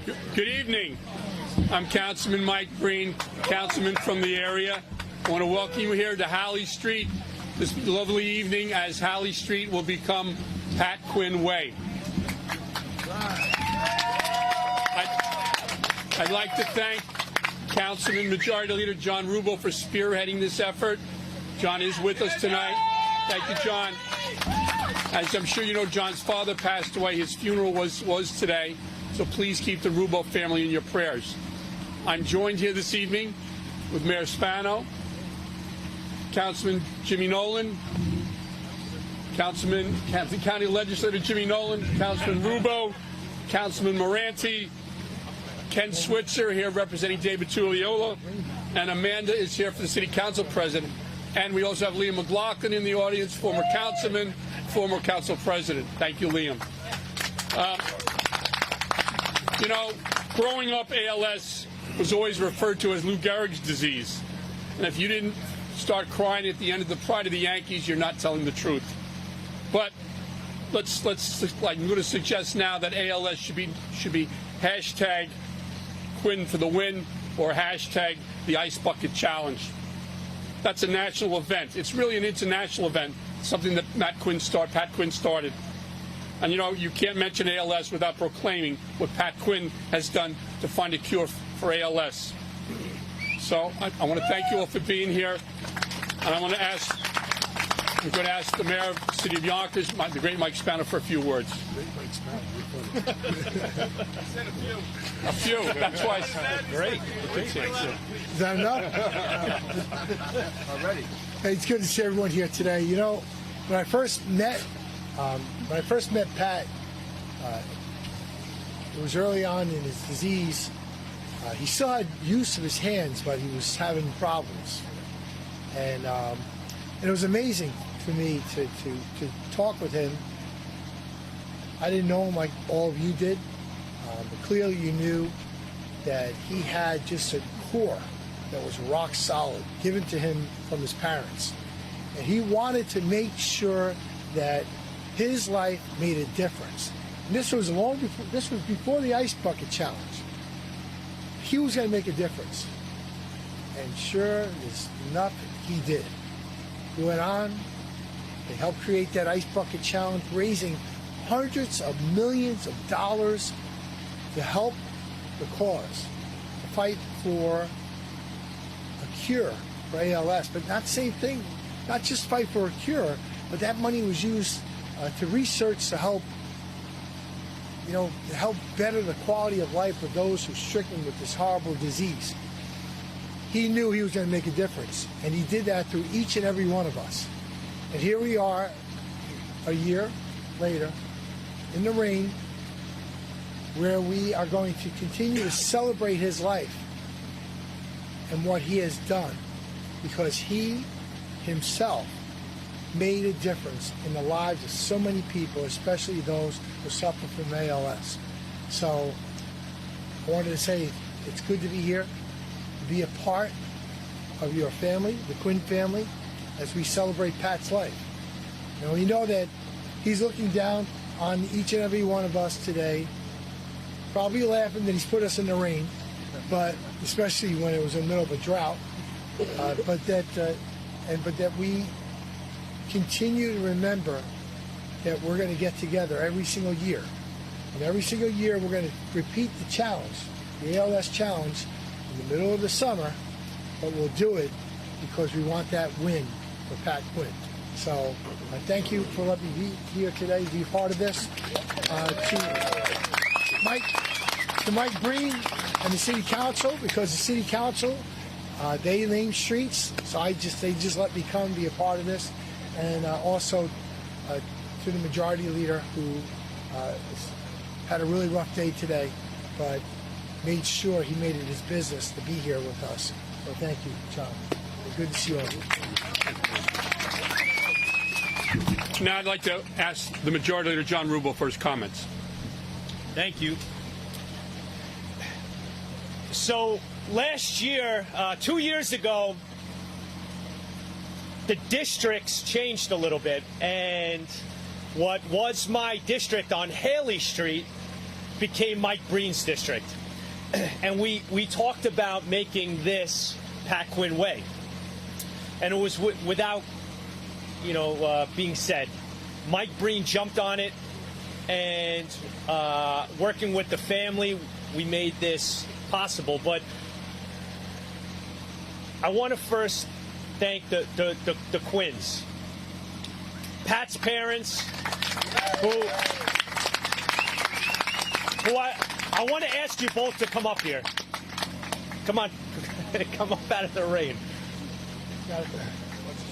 Good evening. I'm Councilman Mike Breen, councilman from the area. I want to welcome you here to Halley Street this lovely evening as Halley Street will become Pat Quinn Way. I'd like to thank Councilman Majority Leader John Rubel for spearheading this effort. John is with us tonight. Thank you, John. As I'm sure you know, John's father passed away. His funeral was today, so please keep the Rubel family in your prayers. I'm joined here this evening with Mayor Spano, Councilman Jimmy Nolan, County Legislator Jimmy Nolan, Councilman Rubo, Councilman Moranti, Ken Switzer here representing David Tulliola, and Amanda is here for the City Council President. And we also have Liam McLaughlin in the audience, former councilman, former council president. Thank you, Liam. You know, growing up, ALS was always referred to as Lou Gehrig's disease. And if you didn't start crying at the end of the Pride of the Yankees, you're not telling the truth. But I'm going to suggest now that ALS should be hashtag Quinn for the win or hashtag the Ice Bucket Challenge. That's a national event. It's really an international event, something that Pat Quinn started. And you know, you can't mention ALS without proclaiming what Pat Quinn has done to find a cure for ALS. So I want to thank you all for being here. And I'm going to ask the mayor of the city of Yonkers, the great Mike Spano, for a few words. Great Mike Spano, you're funny. I said a few. That's why I said great. Is that enough? Already. Hey, it's good to see everyone here today. You know, when I first met Pat, it was early on in his disease. He still had use of his hands, but he was having problems, and it was amazing for me to talk with him. I didn't know him like all of you did, but clearly you knew that he had just a core that was rock solid, given to him from his parents. And he wanted to make sure that his life made a difference. And this was before the Ice Bucket Challenge. He was going to make a difference. And sure as enough, he did. He went on, they helped create that Ice Bucket Challenge, raising hundreds of millions of dollars to help the cause, to fight for a cure for ALS. But not the same thing, not just fight for a cure, but that money was used to research to help, to help better the quality of life of those who are stricken with this horrible disease. He knew he was going to make a difference, and he did that through each and every one of us. And here we are, a year later, in the rain, where we are going to continue to celebrate his life and what he has done, because he himself made a difference in the lives of so many people, especially those who suffer from ALS. So I wanted to say it's good to be here, to be a part of your family, the Quinn family, as we celebrate Pat's life. And we know that he's looking down on each and every one of us today, probably laughing that he's put us in the rain, but especially when it was in the middle of a drought, but that we continue to remember that we're going to get together every single year. And every single year we're going to repeat the challenge, the ALS challenge, in the middle of the summer, but we'll do it because we want that win for Pat Quinn. So I thank you for letting me be here today, be part of this. To Mike Breen and the City Council, because the City Council, they name streets, so they just let me come be a part of this. And also to the Majority Leader, who had a really rough day today, but made sure he made it his business to be here with us. So thank you, John. Good to see you all. Now I'd like to ask the Majority Leader John Rubel for his comments. Thank you. So last year, 2 years ago, the districts changed a little bit, and what was my district on Halley Street became Mike Breen's district. And we talked about making this Pat Quinn way. And it was without, being said. Mike Breen jumped on it, and working with the family, we made this possible. But I want to first thank the Quinns. Pat's parents, who I want to ask you both to come up here. Come on, come up out of the rain.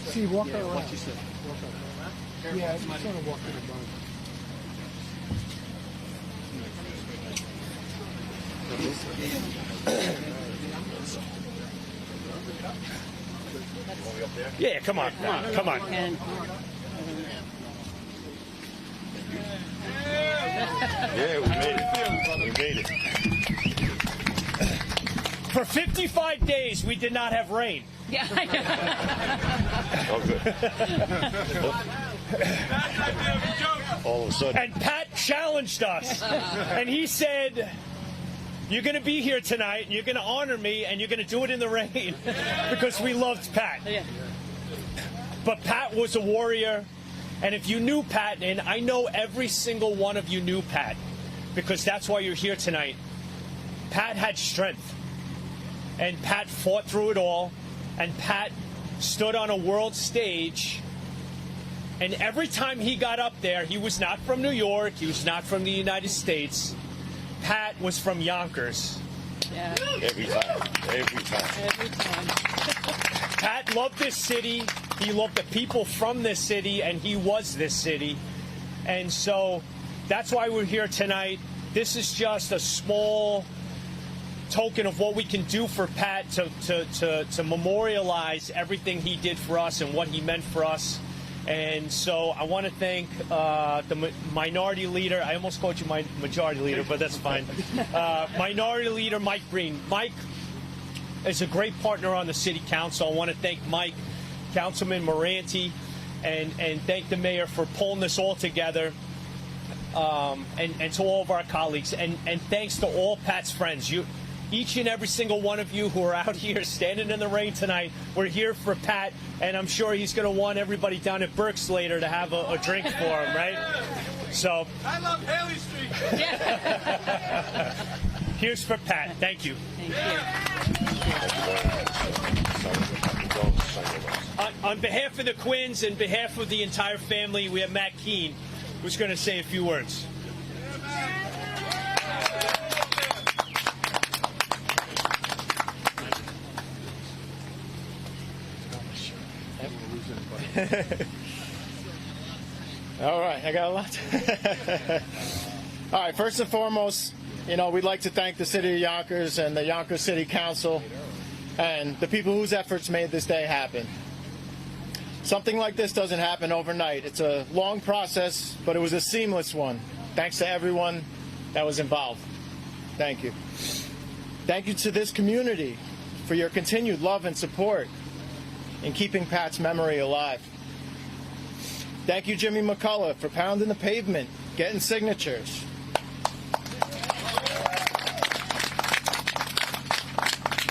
See, walk around. What you said. Yeah, he's going to walk in the barn. Yeah, come on. Come on. Yeah, we made it. We made it. For 55 days, we did not have rain. Yeah. Oh, good. All of a sudden. And Pat challenged us. And he said, you're going to be here tonight, and you're going to honor me, and you're going to do it in the rain. Because we loved Pat. Yeah. But Pat was a warrior. And if you knew Pat, and I know every single one of you knew Pat, because that's why you're here tonight, Pat had strength. And Pat fought through it all. And Pat stood on a world stage. And every time he got up there, he was not from New York. He was not from the United States. Pat was from Yonkers. Yeah. Every time. Every time. Every time. Pat loved this city. He loved the people from this city, and he was this city. And so that's why we're here tonight. This is just a small token of what we can do for Pat to memorialize everything he did for us and what he meant for us. And so I want to thank the minority leader. I almost called you my majority leader, but that's fine. Minority leader Mike Breen. Mike is a great partner on the city council. I want to thank Mike, Councilman Moranti, and thank the mayor for pulling this all together. And to all of our colleagues. And thanks to all Pat's friends. Each and every single one of you who are out here standing in the rain tonight, we're here for Pat, and I'm sure he's going to want everybody down at Burke's later to have a drink for him, right? So I love Halley Street. Yeah. Here's for Pat. Thank you. On behalf of the Quinns and behalf of the entire family, we have Matt Keene, who's going to say a few words. All right, I got a lot. All right, first and foremost, we'd like to thank the City of Yonkers and the Yonkers City Council and the people whose efforts made this day happen. Something like this doesn't happen overnight. It's a long process, but it was a seamless one. Thanks to everyone that was involved. Thank you. Thank you to this community for your continued love and support in keeping Pat's memory alive. Thank you, Jimmy McCullough, for pounding the pavement, getting signatures.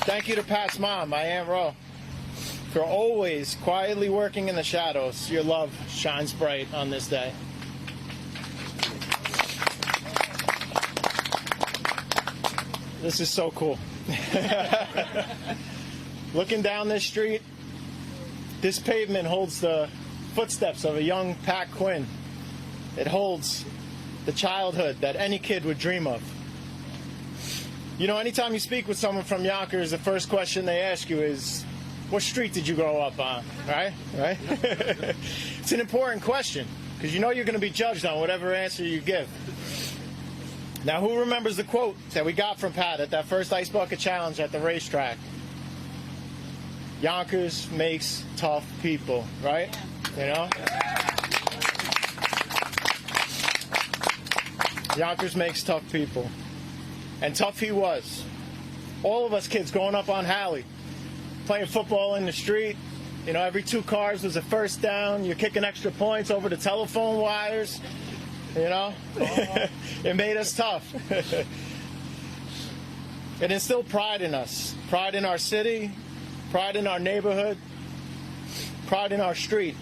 Thank you to Pat's mom, my Aunt Ro, for always quietly working in the shadows. Your love shines bright on this day. This is so cool. Looking down this street, this pavement holds the footsteps of a young Pat Quinn. It holds the childhood that any kid would dream of. Anytime you speak with someone from Yonkers, the first question they ask you is, what street did you grow up on? Right? It's an important question, because you're going to be judged on whatever answer you give. Now, who remembers the quote that we got from Pat at that first Ice Bucket Challenge at the racetrack? Yonkers makes tough people, right? Yonkers makes tough people. And tough he was. All of us kids growing up on Halley, playing football in the street. Every 2 cars was a first down. You're kicking extra points over the telephone wires. you know? It made us tough. It instilled pride in us, pride in our city, pride in our neighborhood, pride in our street.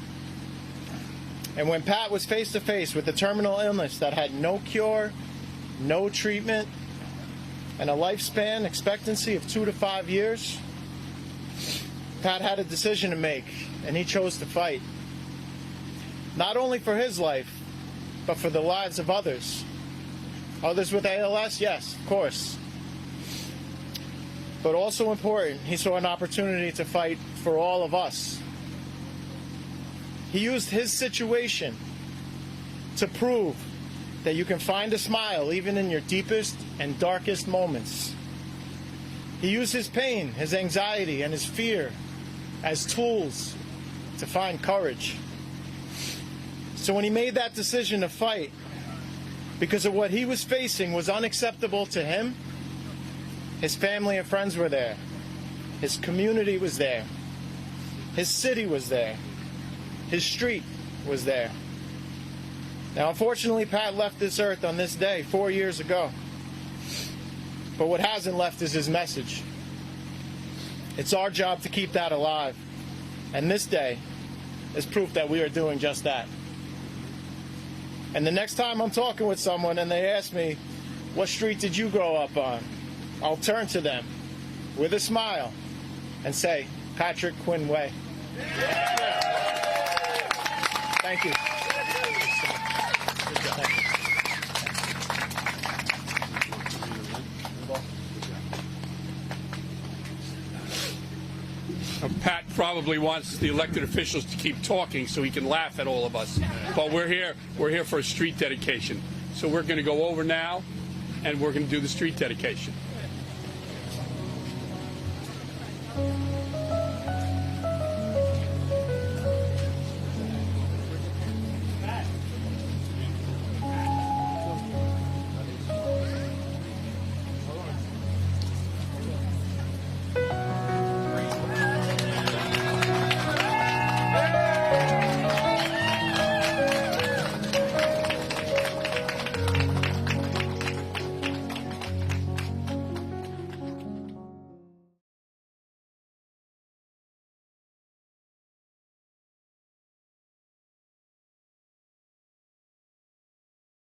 And when Pat was face to face with a terminal illness that had no cure, no treatment, and a lifespan expectancy of 2 to 5 years, Pat had a decision to make, and he chose to fight. Not only for his life, but for the lives of others. Others with ALS, yes, of course. But also important, he saw an opportunity to fight for all of us. He used his situation to prove that you can find a smile even in your deepest and darkest moments. He used his pain, his anxiety, and his fear as tools to find courage. So when he made that decision to fight, because of what he was facing was unacceptable to him, his family and friends were there. His community was there. His city was there. His street was there. Now, unfortunately, Pat left this earth on this day 4 years ago. But what hasn't left is his message. It's our job to keep that alive. And this day is proof that we are doing just that. And the next time I'm talking with someone and they ask me, what street did you grow up on? I'll turn to them with a smile and say, Patrick Quinn Way. Thank you. Pat probably wants the elected officials to keep talking so he can laugh at all of us. But we're here for a street dedication. So we're going to go over now, and we're going to do the street dedication.